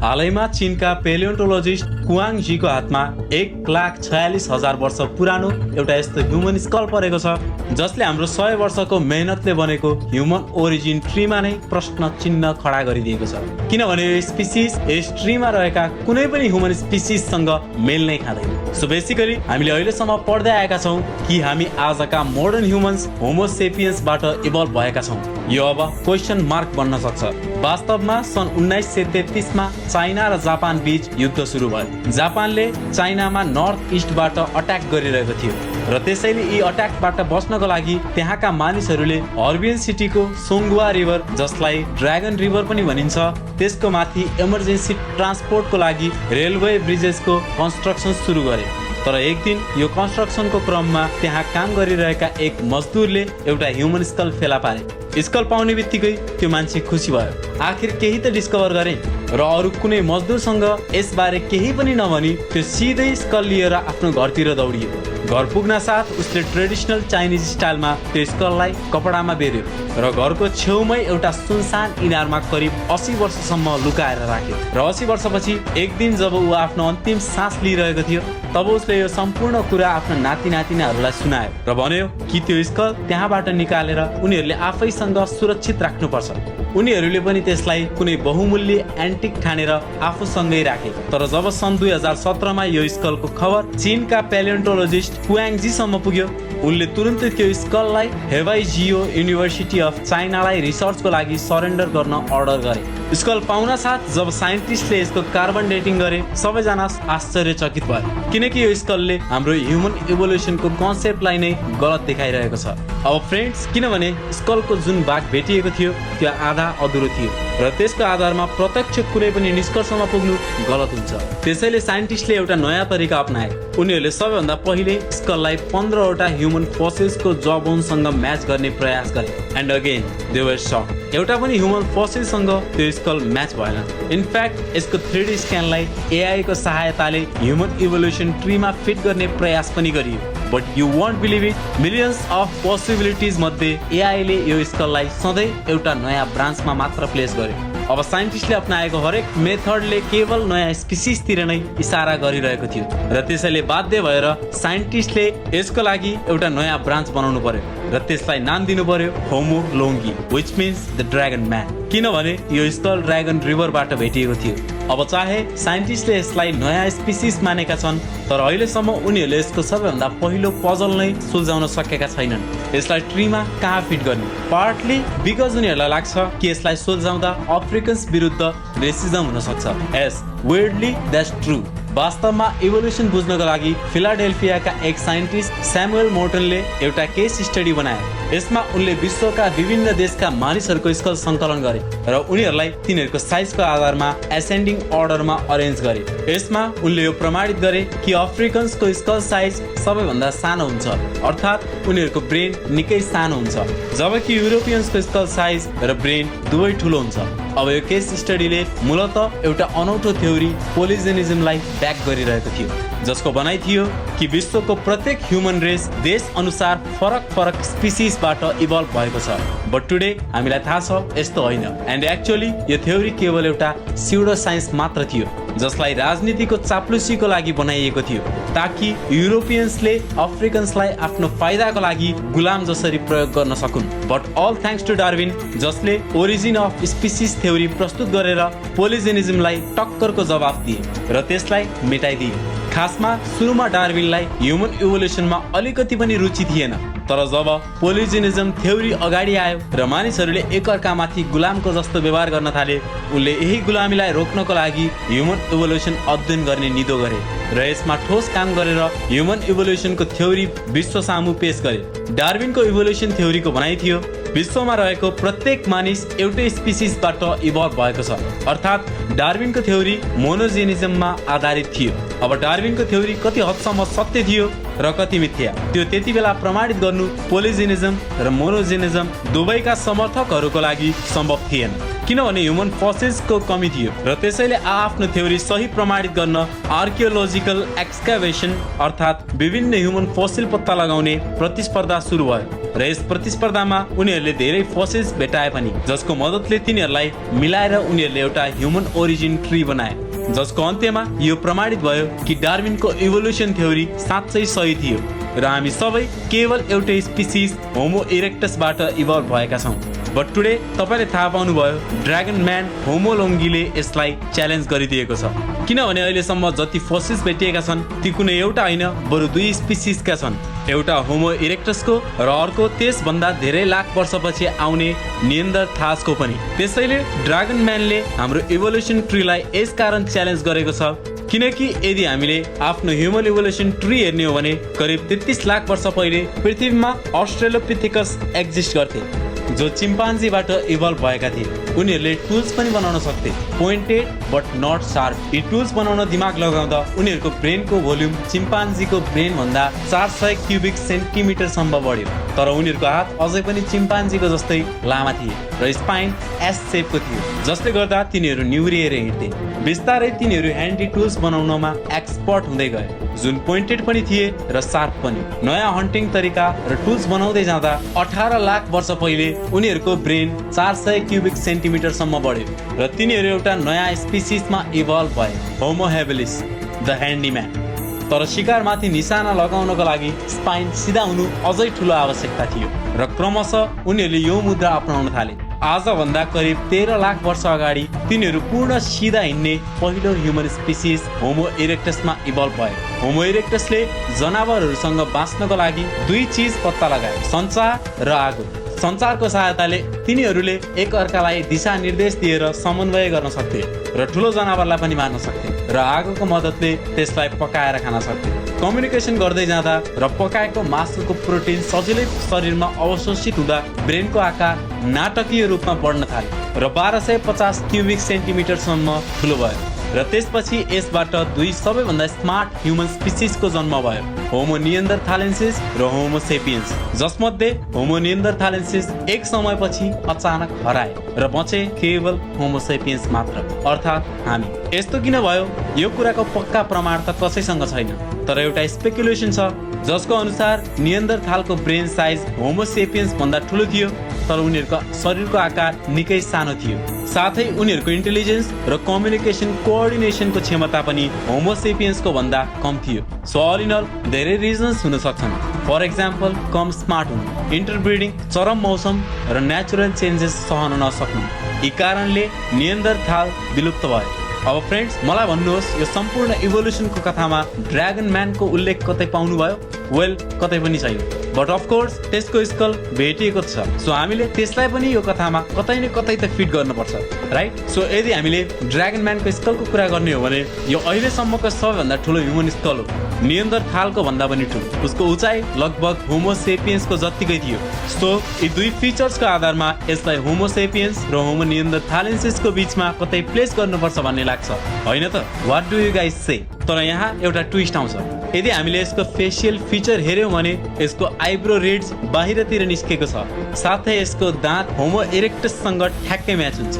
हालैमा चीनका पेलियोन्टोलोजिस्ट कुआङ जीको हातमा 1,46,000 वर्ष पुरानो एउटा यस्तो ह्युमन स्कल परेको छ जसले हाम्रो 100 वर्षको मेहनतले बनेको ह्युमन ओरिजिन ट्रीमा नै प्रश्न चिन्ह खडा गरिदिएको छ। किनभने यो स्पिसिस यस ट्रीमा रहेका कुनै पनि ह्युमन स्पिसिससँग मेल नै खाँदैन। सो बेसिकली हामीले अहिलेसम्म पढ्दै आएका छौँ कि हामी आजका मोडर्न ह्युमन्स होमो सेपियन्सबाट इभल्भ भएका छौँ। यो अब क्वेसन मार्क बन्न सक्छ। वास्तवमा सन् 1933 मा चाइना र जापान बीच युद्ध सुरु भयो। जापानले चाइनामा नर्थ इस्टबाट अट्याक गरिरहेको थियो र त्यसैले यी अट्याकबाट बच्नको लागि त्यहाँका मानिसहरूले हर्बियन सिटीको सोङ्गुवा रिभर, जसलाई ड्र्यागन रिभर पनि भनिन्छ, त्यसको माथि इमर्जेन्सी ट्रान्सपोर्टको लागि रेलवे ब्रिजेसको कन्स्ट्रक्सन सुरु गरे। तर एक दिन यो कन्स्ट्रक्सनको क्रममा त्यहाँ काम गरिरहेका एक मजदुरले एउटा ह्युमन स्कल फेला पारे। स्कल पाउने बित्तिकै त्यो मान्छे खुसी भयो। आखिर केही त डिस्कभर गरे र अरू कुनै मजदुरसँग यसबारे केही पनि नभनी त्यो सिधै स्कल लिएर आफ्नो घरतिर दौडियो। घर पुग्न साथ उसले ट्रेडिसनल चाइनिज स्टाइलमा त्यो स्कललाई कपडामा बेर्यो र घरको छेउमै एउटा सुनसान इनारमा करिब 80 वर्षसम्म लुकाएर राख्यो। र 80 वर्षपछि एक दिन जब ऊ आफ्नो अन्तिम सास लिइरहेको थियो तब उसले यो सम्पूर्ण कुरा आफ्नो नाति नातिनाहरूलाई सुनायो र भन्यो कि त्यो स्कल त्यहाँबाट निकालेर उनीहरूले आफैसँग सुरक्षित राख्नुपर्छ। उनीहरूले पनि त्यसलाई कुनै बहुमूल्य एन्टिक ठानेर आफूसँगै राखे। तर जब सन् 2017 मा यो स्कलको खबर चीनका पेलियोन्टोलोजिस्ट कुआङ जीसम्म पुग्यो, उनले तुरुन्तै त्यो स्कललाई हेवाई जियो युनिभर्सिटी अफ चाइनालाई रिसर्चको लागि सरेन्डर गर्न अर्डर गरे। स्कल पाउन साथ जब साइन्टिस्टले यसको कार्बन डेटिङ गरे, सबैजना आश्चर्यचकित भए किनकि यो स्कलले हाम्रो ह्युमन इभोल्युसनको कन्सेप्टलाई नै गलत देखाइरहेको छ। अब फ्रेन्ड्स, किनभने स्कलको जुन भाग भेटिएको थियो त्यो आधा अधुरो थियो र त्यसको आधारमा प्रत्यक्ष कुनै पनि निष्कर्षमा पुग्नु गलत हुन्छ। त्यसैले साइन्टिस्टले एउटा नयाँ तरिका अपनाए। उनीहरूले सबैभन्दा पहिले स्कललाई 15 वटा ह्युमन फोसिल्सको जॉ बोनसँग म्याच गर्ने प्रयास गरे। एन्ड अगेन दे वर शक। एउटा पनि ह्युमन फोसिलसँग त्यो स्कल म्याच भएन। इनफ्याक्ट यसको 3D स्क्यानलाई एआई को सहायताले ह्युमन इभोल्युसन ट्रीमा फिट गर्ने प्रयास पनि गरियो। But you want believe it, millions of possibilities मध्ये एआईले यो स्कललाई सधैँ एउटा नयाँ ब्रान्चमा मात्र प्लेस गर्यो। अब साइन्टिस्टले अपनाएको हरेक मेथडले केवल नयाँ स्पिसिसतिर नै इसारा गरिरहेको थियो र त्यसैले बाध्य भएर साइन्टिस्टले यसको लागि एउटा नयाँ ब्रान्च बनाउनु पर्यो र त्यसलाई नाम दिनु पर्यो Homo longi, which means the dragon man. किनभने यो स्कल ड्र्यागन रिभरबाट भेटिएको थियो। अब चाहे साइन्टिस्टले यसलाई नयाँ स्पिसिस मानेका छन्, तर अहिलेसम्म उनीहरूले यसको सबैभन्दा पहिलो पजल नै सुल्झाउन सकेका छैनन्। यसलाई ट्रीमा कहाँ फिट गर्ने? पार्टली बिकज उनीहरूलाई लाग्छ कि यसलाई सुल्झाउँदा अफ्रिकन्स विरुद्ध रेसिजम हुन सक्छ। यस, वेयर्डली द्याट्स ट्रु। वास्तवमा इभोल्युसन बुझ्नको लागि फिलाडेल्फियाका एक साइन्टिस्ट स्यामुएल मोर्टनले एउटा केस स्टडी बनाए। यसमा उनले विश्वका विभिन्न देशका मानिसहरूको स्कल सङ्कलन गरे र उनीहरूलाई तिनीहरूको साइजको आधारमा एसेन्डिङ अर्डरमा अरेन्ज गरे। यसमा उनले यो प्रमाणित गरे कि अफ्रिकन्सको स्कल साइज सबैभन्दा सानो हुन्छ, अर्थात् उनीहरूको ब्रेन निकै सानो हुन्छ, जबकि युरोपियन्सको स्कल साइज र ब्रेन दुवै ठुलो हुन्छ। अब यो केस स्टडीले मूलतः एउटा अनौठो थ्योरी पोलिजेनिजमलाई ब्याक गरिरहेको थियो, जसको भनाइ थियो कि विश्वको प्रत्येक ह्युमन रेस देश अनुसार फरक फरक स्पिसिसबाट इभल्भ भएको छ। बट टुडे हामीलाई थाहा छ यस्तो होइन। एन्ड एक्चुअली यो थ्योरी केवल एउटा स्युडो साइन्स मात्र थियो जसलाई राजनीतिको चाप्लुसीको लागि बनाइएको थियो ताकि युरोपियन्सले अफ्रिकन्सलाई आफ्नो फाइदाको लागि गुलाम जसरी प्रयोग गर्न सकुन्। But all thanks to Darwin, जसले ओरिजिन अफ स्पिसिस थ्योरी प्रस्तुत गरेर पोलिजेनिजमलाई टक्करको जवाफ दिए र त्यसलाई मेटाइदिए। खासमा सुरुमा डार्विनलाई ह्युमन इभोल्युसनमा अलिकति पनि रुचि थिएन, तर जब पोलिजेनिजम थ्योरी अगाडि आयो र मानिसहरूले एकअर्कामाथि गुलामको जस्तो व्यवहार गर्न थाले, उनले यही गुलामीलाई रोक्नको लागि ह्युमन इभोल्युसन अध्ययन गर्ने निधो गरे र यसमा ठोस काम गरेर ह्युमन इभोल्युसनको थ्योरी विश्व सामु पेश गरे। डार्विनको इभोल्युसन थ्योरीको भनाइ थियो विश्वमा रहेको प्रत्येक मानिस एउटै स्पिसिसबाट इभल्भ भएको छ, अर्थात् डार्विनको थ्योरी मोनोजेनिजममा आधारित थियो। अब डार्विनको थ्योरी कति हदसम्म सत्य थियो र कति मिथ्या, त्यो त्यति बेला प्रमाणित गर्नु पोलिजेनिजम र मोनोजेनिजम दुवैका समर्थकहरूको लागि सम्भव थिएन, किनभने ह्युमन फोसिल्सको कमी थियो र त्यसैले आफ्नो थ्योरी सही प्रमाणित गर्न आर्कियोलोजिकल एक्सकाभेसन अर्थात् विभिन्न ह्युमन फोसिल पत्ता लगाउने प्रतिस्पर्धा सुरु भयो। र यस प्रतिस्पर्धामा उनीहरूले धेरै फोसिल्स भेटाए पनि जसको मद्दतले तिनीहरूलाई मिलाएर उनीहरूले एउटा ह्युमन ओरिजिन ट्री बनाए, जसको अन्त्यमा यो प्रमाणित भयो कि डार्विनको इभोल्युसन थ्योरी साँच्चै सही थियो र हामी सबै केवल एउटै स्पिसिस होमो इरेक्टसबाट इभल्भ भएका छौँ। बट टुडे तपाईँले थाहा पाउनुभयो ड्रागन म्यान होमोलोङ्गीले यसलाई च्यालेन्ज गरिदिएको छ, किनभने अहिलेसम्म जति फोसिल्स भेटिएका छन् ती कुनै एउटा होइन बरु 2 स्पिसिसका छन्, एउटा होमो इरेक्टसको र अर्को त्यसभन्दा धेरै लाख वर्षपछि आउने निएन्डरथाल्सको पनि। त्यसैले ड्रागन म्यानले हाम्रो इभोल्युसन ट्रीलाई यस कारण च्यालेन्ज गरेको छ किनकि यदि हामीले आफ्नो ह्युमन इभोल्युसन ट्री हेर्ने हो भने करिब 33 लाख वर्ष पहिले पृथ्वीमा अस्ट्रेलोपिथेकस एक्जिस्ट गर्थे जो चिम्पान्जीबाट इभल्भ भएका थिए। उनीहरूले टुल्स पनि बनाउन सक्थे, पोइन्टेड बट नट शार्प। यी टुल्स बनाउन दिमाग लगाउँदा उनीहरूको ब्रेनको भोल्युम चिम्पान्जीको ब्रेन भन्दा 400 क्युबिक सेन्टिमिटरसम्म बढ्यो, तर उनीहरूको हात अझै पनि चिम्पान्जीको जस्तै लामा थिए र स्पाइन एस सेपको थियो, जसले गर्दा तिनीहरू निहुरिएर हिँड्थे। बिस्तारै तिनीहरू ह्यान्डी टुल्स बनाउनमा एक्सपर्ट हुँदै गए, जुन पोइन्टेड पनि थिए र शार्प पनि। नयाँ हन्टिङ तरिका र टुल्स बनाउँदै जाँदा 18 लाख वर्ष पहिले उनीहरूको ब्रेन 400 क्युबिक सेन्टिमिटरसम्म बढ्यो र तिनीहरू एउटा नयाँ स्पिसिसमा इभल्भ भए, होमो हेबिलिस, द ह्यान्डीम्यान। तर शिकारमाथि निशाना लगाउनको लागि स्पाइन सिधा हुनु अझै ठुलो आवश्यकता थियो र क्रमशः उनीहरूले यो मुद्रा अपनाउन थाले। आजभन्दा करिब 13 लाख वर्ष अगाडि तिनीहरू पूर्ण सिधा हिँड्ने पहिलो ह्युमन स्पिसिस होमो इरेक्टसमा इभल्भ भए। होमो इरेक्टसले जनावरहरूसँग बाँच्नको लागि 2 चिज पत्ता लगाए, सञ्चार र आगो। सञ्चारको सहायताले तिनीहरूले एक अर्कालाई दिशा निर्देश दिएर समन्वय गर्न सक्थे र ठुलो जनावरलाई पनि मार्न सक्थे, र आगोको मद्दतले त्यसलाई पकाएर खान सक्थे। कम्युनिकेसन गर्दै जाँदा र पकाएको मासुको प्रोटिन सजिलै शरीरमा अवशोषित हुँदा ब्रेनको आकार नाटकीय रूपमा बढ्न थाल्यो र 1250 क्युबिक सेन्टिमिटरसम्म ठुलो भयो र त्यसपछि यसबाट 2 सबैभन्दा स्मार्ट ह्युमन स्पिसिसको जन्म भयो, होमो निएन्डरथालेन्सिस र होमो सेपियन्स, जसमध्ये होमो निएन्डरथालेन्सिस एक समयपछि अचानक हराए र बचे केवल होमो सेपियन्स मात्र, अर्थात् हामी। यस्तो किन भयो यो कुराको पक्का प्रमाण त कसैसँग छैन, तर एउटा स्पेकुलेसन छ जसको अनुसार निएन्डरथालको ब्रेन साइज होमो सेपियन्स भन्दा ठुलो थियो तर उनीहरूको शरीरको आकार निकै सानो थियो। साथै उनीहरूको इन्टेलिजेन्स र कम्युनिकेसन कोअर्डिनेसनको क्षमता पनि होमो सेपियन्सको भन्दा कम थियो। सो अल इन अल धेरै रिजन्स हुन सक्छन्। फर एक्जाम्पल कम स्मार्ट हुनु, इन्टरब्रिडिङ, चरम मौसम र नेचुरल चेन्जेस सहन नसक्नु, यी कारणले निएन्डरथाल विलुप्त भयो। अब फ्रेन्ड्स मलाई भन्नुहोस् यो सम्पूर्ण इभोल्युसनको कथामा ड्रागन म्यानको उल्लेख कतै पाउनुभयो? वेल कतै पनि छैन, बट अफकोर्स त्यसको स्कल भेटिएको छ, सो हामीले त्यसलाई पनि यो कथामा कतै न कतै त फिट गर्नुपर्छ, राइट? सो यदि हामीले ड्रागन म्यानको स्कलको कुरा गर्ने हो भने यो अहिलेसम्मको सबैभन्दा ठुलो ह्युमन स्कल हो, निएन्डरथालको भन्दा पनि ठुलो। उसको उचाइ लगभग होमो सेपियन्सको जत्तिकै थियो। सो यी 2 फिचर्सको आधारमा यसलाई होमो सेपियन्स र होमो निएन्डरथालेन्सिसको बीचमा कतै प्लेस गर्नुपर्छ भन्ने लाग्छ, होइन त? व्हाट डु यु गाइस से? तर यहाँ एउटा ट्विस्ट आउँछ। यदि हामीले यसको फेसियल फिचर हेर्यौँ भने यसको आइब्रो रिड्स बाहिरतिर निस्केको छ, साथै यसको दाँत होमो इरेक्टससँग ठ्याक्कै म्याच हुन्छ।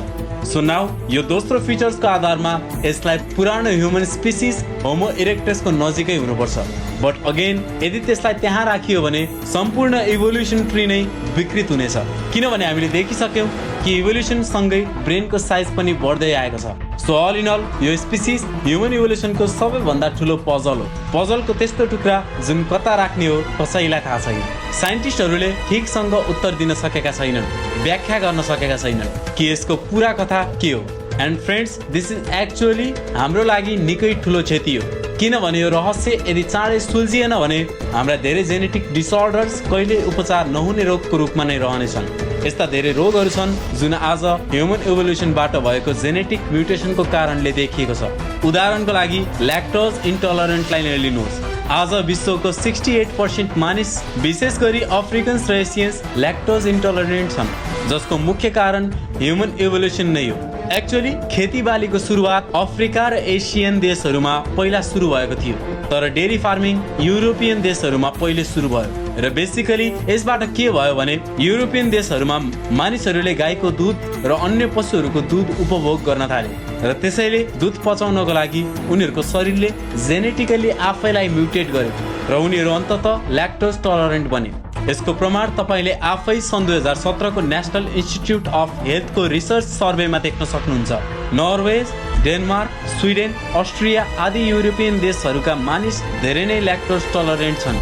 सो नाउ यो दोस्रो फिचर्सको आधारमा यसलाई पुरानो ह्युमन स्पिसिस होमो इरेक्टसको नजिकै हुनुपर्छ। बट अगेन यदि त्यसलाई त्यहाँ राखियो भने सम्पूर्ण इभोल्युसन ट्री नै विकृत हुनेछ, किनभने हामीले देखिसक्यौँ कि इभोल्युसन सँगै ब्रेनको साइज पनि बढ्दै आएको छ। सो अल इन अल यो स्पिसिस ह्युमन इभोल्युसनको सबैभन्दा ठुलो पजल हो। पजलको त्यस्तो टुक्रा जुन कता राख्ने हो कसैलाई थाहा छैन। साइन्टिस्टहरूले ठिकसँग उत्तर दिन सकेका छैनन्, व्याख्या गर्न सकेका छैनन् कि यसको पुरा कथा के हो। And friends this is actually हाम्रो लागि निकै ठुलो क्षति हो, किनभने यो रहस्य यदि चाँडै सुल्झिएन भने हाम्रा धेरै जेनेटिक डिसअर्डर्स कहिले उपचार नहुने रोगको रूपमा नै रहनेछन्। यस्ता धेरै रोगहरू छन् जुन आज ह्युमन इभोल्युसनबाट भएको जेनेटिक म्युटेसनको कारणले देखिएको छ। उदाहरणको लागि ल्याक्टोज इन्टलरेन्टलाई नै लिनुहोस्। आज विश्वको 68% मानिस विशेष गरी अफ्रिकन्स र एसियन्स ल्याक्टोज इन्टलरेन्ट छन्, जसको मुख्य कारण ह्युमन इभोल्युसन नै हो। एक्चुअली खेतीबालीको सुरुवात अफ्रिका र एसियन देशहरूमा पहिला सुरु भएको थियो, तर डेरी फार्मिङ युरोपियन देशहरूमा पहिले सुरु भयो र बेसिकली यसबाट के भयो भने युरोपियन देशहरूमा मानिसहरूले गाईको दुध र अन्य पशुहरूको दुध उपभोग गर्न थाले र त्यसैले दुध पचाउनको लागि उनीहरूको शरीरले जेनेटिकली आफैलाई म्युटेट गर्यो र उनीहरू अन्ततः ल्याक्टोज टलरेन्ट बने। यसको प्रमाण तपाईले आफै सन् 2017 को नेशनल इन्स्टिट्युट अफ हेल्थको रिसर्च सर्वेमा देख्न सक्नुहुन्छ। नर्वे, डेनमार्क, स्विडेन, अस्ट्रिया आदि युरोपियन देशहरूका मानिस धेरै नै ल्याक्टोज टलरेन्ट छन्,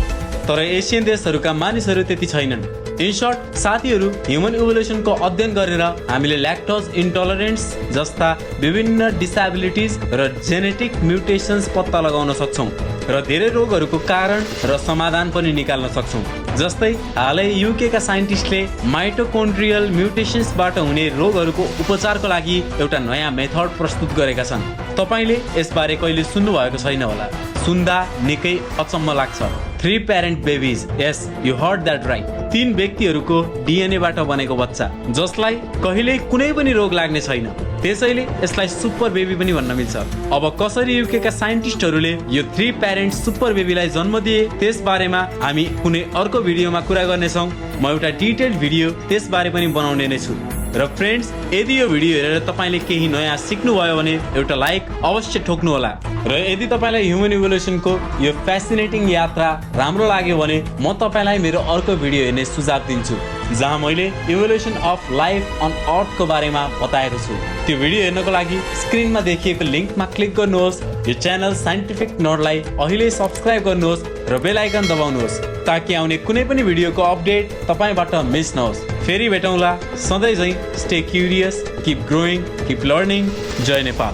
तर एसियन देशहरूका मानिसहरू त्यति छैनन्। इन सर्ट साथीहरू, ह्युमन इभोल्युसनको अध्ययन गरेर हामीले ल्याक्टोज इन्टलरेन्स जस्ता विभिन्न डिसेबिलिटिज र जेनेटिक म्युटेसन्स पत्ता लगाउन सक्छौँ र धेरै रोगहरूको कारण र समाधान पनि निकाल्न सक्छौँ। जस्तै हालै युके का साइन्टिस्टले माइटोकोन्ड्रियल म्युटेसन्सबाट हुने रोगहरूको उपचारको लागि एउटा नयाँ मेथड प्रस्तुत गरेका छन्। तपाईले यसबारे कहिले सुन्नु भएको छैन होला। सुन्दा निकै अचम्म लाग्छ। 3 parent babies, yes you heard that right. 3 व्यक्तिहरूको डिएनएबाट बनेको बच्चा जसलाई कहिल्यै कुनै पनि रोग लाग्ने छैन, त्यसैले यसलाई सुपर बेबी पनि भन्न मिल्छ। अब कसरी युके का साइन्टिस्टहरूले यो 3 प्यारेन्ट सुपर बेबीलाई जन्म दिए त्यस बारेमा हामी कुनै अर्को भिडियोमा कुरा गर्नेछौँ। म एउटा डिटेल्ड भिडियो त्यस बारे पनि बनाउने नै छु। र फ्रेन्ड्स, यदि यो भिडियो हेरेर तपाईले केही नयाँ सिक्नु भयो भने एउटा लाइक अवश्य ठोक्नु होला। र यदि तपाईलाई ह्युमन इभोल्युसनको यो फ्यासिनेटिङ यात्रा राम्रो लाग्यो भने म तपाईलाई मेरो अर्को भिडियो हेर्ने सुझाव दिन्छु, जहाँ मैले इभोल्युसन अफ लाइफ अन अर्थको बारेमा बताएको छु। त्यो भिडियो हेर्नको लागि स्क्रिनमा देखिएको लिङ्कमा क्लिक गर्नुहोस्। यो च्यानल साइन्टिफिक नर्डलाई अहिले सब्स्क्राइब गर्नुहोस् र बेल आइकन दबाउनुहोस् ताकि आउने कुनै पनि भिडियोको अपडेट तपाईबाट मिस नहोस्। फेरि भेटौँला। सधैँ झैं stay curious, keep growing, keep learning. जय नेपाल।